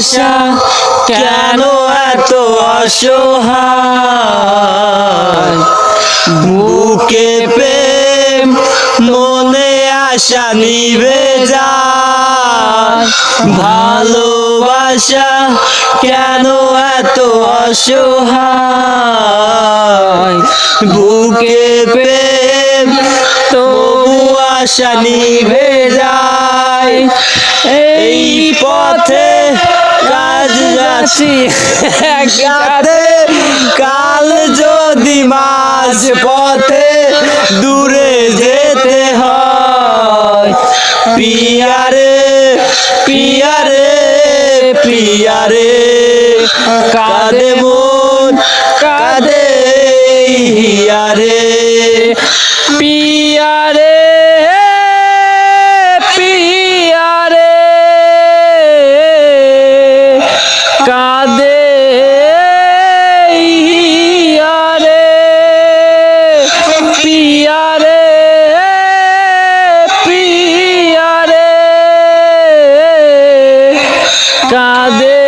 আশা কেন এত অসহায়, বুকে প্রেম মনে আশা নিভে যায়, ভালোবাসা কেন এত অসহায়, বুকে প্রেম তবু আশা নিভে যায়। এই পথে কাজ যাচ্ছি গাতে, কাল যদি মাঝ পথে দূরে যেতে হয়, পিয়ারে পিয়ারে পিয়ারে কাঁদে মন কাঁদে হিয়ারে, পিয়ারে পিয়ারে কাঁদে হিয়ারে, পিয়ারে পিয়ারে কাঁদে।